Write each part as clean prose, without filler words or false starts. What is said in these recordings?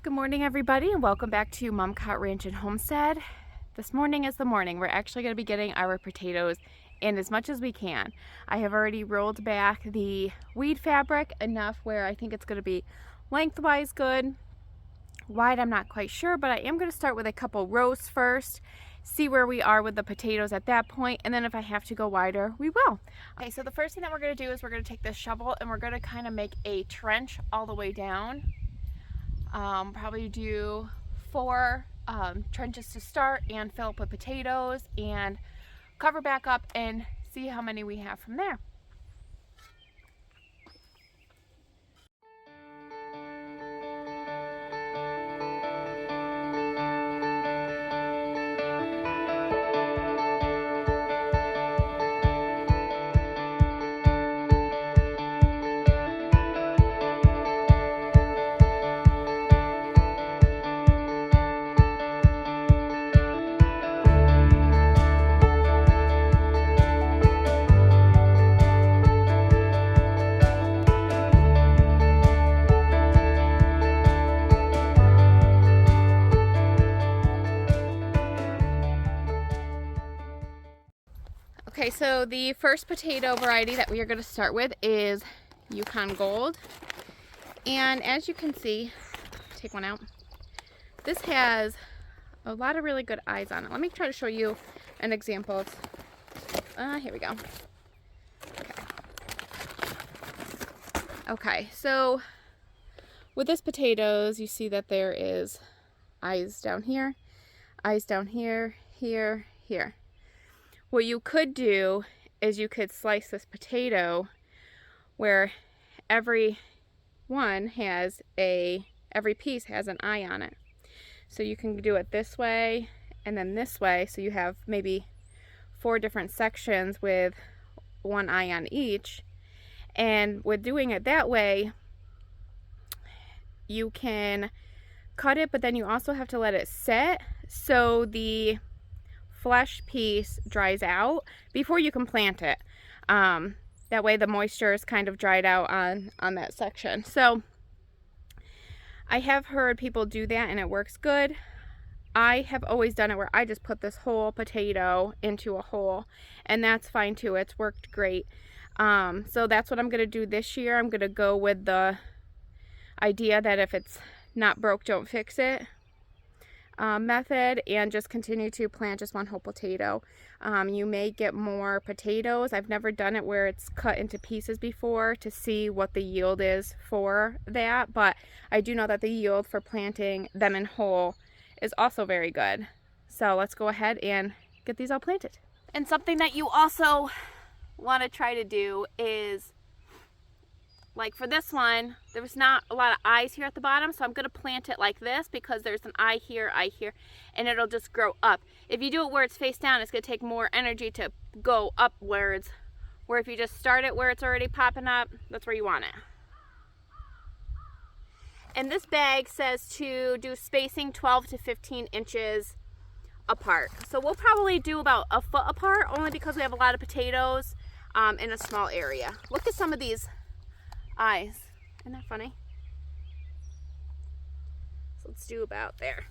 Good morning, everybody, and welcome back to Mom Cot Ranch and Homestead. This morning is the morning. We're actually going to be getting our potatoes in as much as we can. I have already rolled back the weed fabric enough where I think it's going to be lengthwise good. Wide, I'm not quite sure, but I am going to start with a couple rows first, see where we are with the potatoes at that point, and then if I have to go wider, we will. Okay, so the first thing that we're going to do is we're going to take this shovel and we're going to kind of make a trench all the way down. Probably do 4 trenches to start and fill up with potatoes and cover back up and see how many we have from there. Okay, so the first potato variety that we are going to start with is Yukon Gold. And as you can see, take one out. This has a lot of really good eyes on it. Let me try to show you an example. Here we go. Okay, so with this potatoes, you see that there is eyes down here, here. What you could do is you could slice this potato where every piece has an eye on it. So you can do it this way and then this way, so you have maybe 4 different sections with one eye on each. And with doing it that way, you can cut it, but then you also have to let it set so the flesh piece dries out before you can plant it. That way the moisture is kind of dried out on that section. So I have heard people do that and it works good. I have always done it where I just put this whole potato into a hole, and that's fine too. It's worked great. So that's what I'm going to do this year. I'm going to go with the idea that if it's not broke, don't fix it method, and just continue to plant just one whole potato. You may get more potatoes. I've never done it where it's cut into pieces before to see what the yield is for that, but I do know that the yield for planting them in whole is also very good. So let's go ahead and get these all planted. And something that you also want to try to do is, like for this one, there was not a lot of eyes here at the bottom, so I'm going to plant it like this because there's an eye here, and it'll just grow up. If you do it where it's face down, it's going to take more energy to go upwards, where if you just start it where it's already popping up, that's where you want it. And this bag says to do spacing 12 to 15 inches apart. So we'll probably do about a foot apart, only because we have a lot of potatoes in a small area. Look at some of these eyes. Isn't that funny? So let's do about there.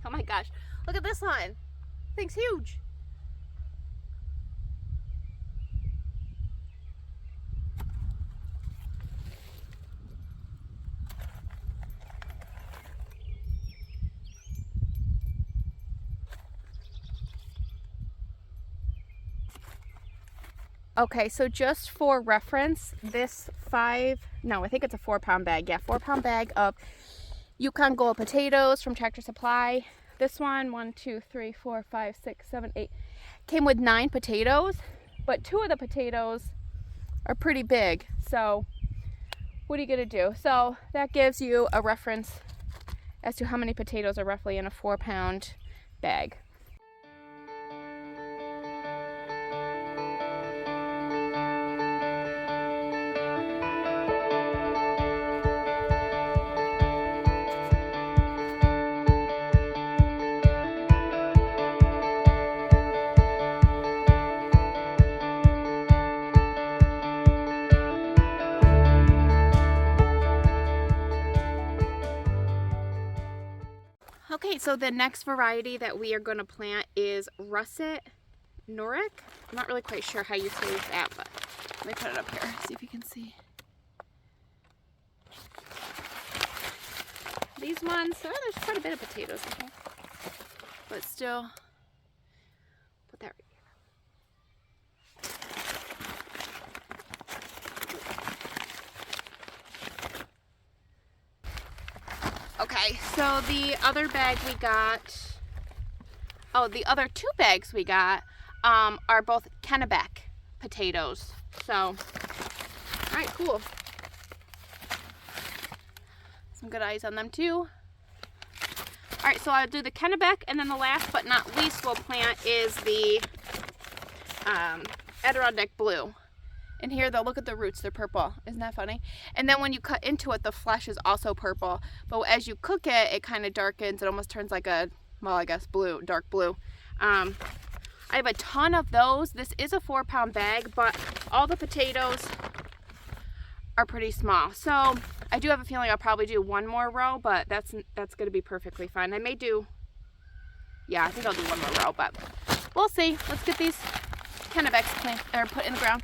Oh my gosh, look at this one. Thing's huge. Okay, so just for reference, this I think it's a 4-pound bag. Yeah, 4-pound bag of Yukon Gold potatoes from Tractor Supply. This one, 1, 2, 3, 4, 5, 6, 7, 8, came with 9 potatoes, but 2 of the potatoes are pretty big. So what are you gonna do? So that gives you a reference as to how many potatoes are roughly in a 4-pound bag. Okay, so the next variety that we are going to plant is Russet Noric. I'm not really quite sure how you say that, but let me put it up here, see if you can see. These ones, oh, there's quite a bit of potatoes, I think. But still, put that right here. Okay, so the other bag we got, the other 2 bags we got are both Kennebec potatoes. So, all right, cool. Some good eyes on them too. All right, so I'll do the Kennebec, and then the last but not least we'll plant is the Adirondack Blue. And here, though, look at the roots, they're purple. Isn't that funny? And then when you cut into it, the flesh is also purple. But as you cook it, it kind of darkens. It almost turns like a, well, I guess blue, dark blue. I have a ton of those. This is a 4-pound bag, but all the potatoes are pretty small. So I do have a feeling I'll probably do 1 more row, but that's going to be perfectly fine. I may do, yeah, I think I'll do 1 more row, but we'll see. Let's get these Kennebecs put in the ground.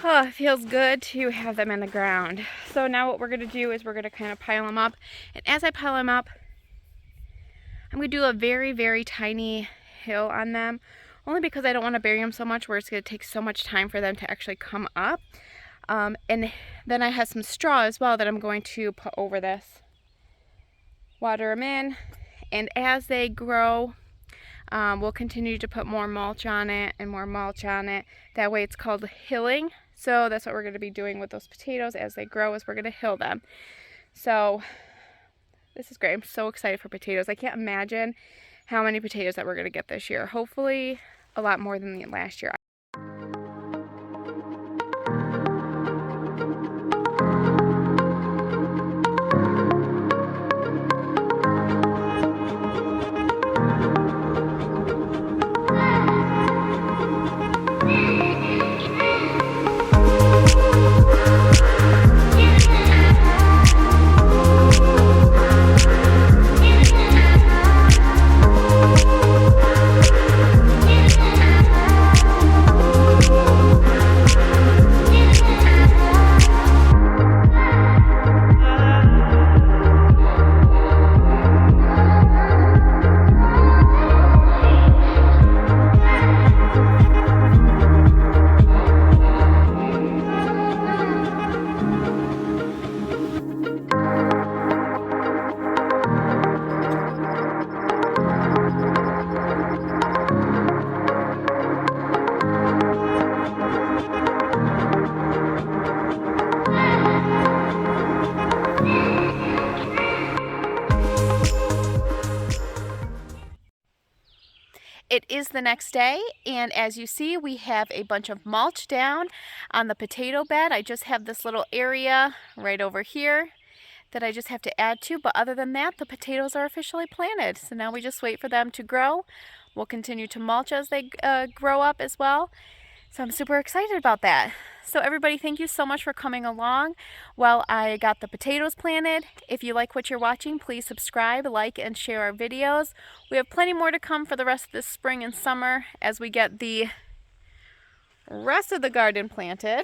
Oh, it feels good to have them in the ground. So now what we're going to do is we're going to kind of pile them up. And as I pile them up, I'm going to do a very, very tiny hill on them. Only because I don't want to bury them so much where it's going to take so much time for them to actually come up. And then I have some straw as well that I'm going to put over this. Water them in. And as they grow, we'll continue to put more mulch on it and more mulch on it. That way it's called hilling. So that's what we're going to be doing with those potatoes as they grow, is we're going to hill them. So this is great. I'm so excited for potatoes. I can't imagine how many potatoes that we're going to get this year. Hopefully a lot more than the last year. It is the next day, and as you see, we have a bunch of mulch down on the potato bed. I just have this little area right over here that I just have to add to, but other than that, the potatoes are officially planted. So now we just wait for them to grow. We'll continue to mulch as they grow up as well. So I'm super excited about that. So everybody, thank you so much for coming along while I got the potatoes planted. If you like what you're watching, please subscribe, like, and share our videos. We have plenty more to come for the rest of this spring and summer as we get the rest of the garden planted.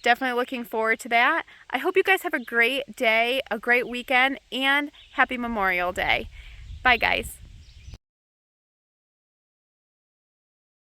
Definitely looking forward to that. I hope you guys have a great day, a great weekend, and happy Memorial Day. Bye, guys.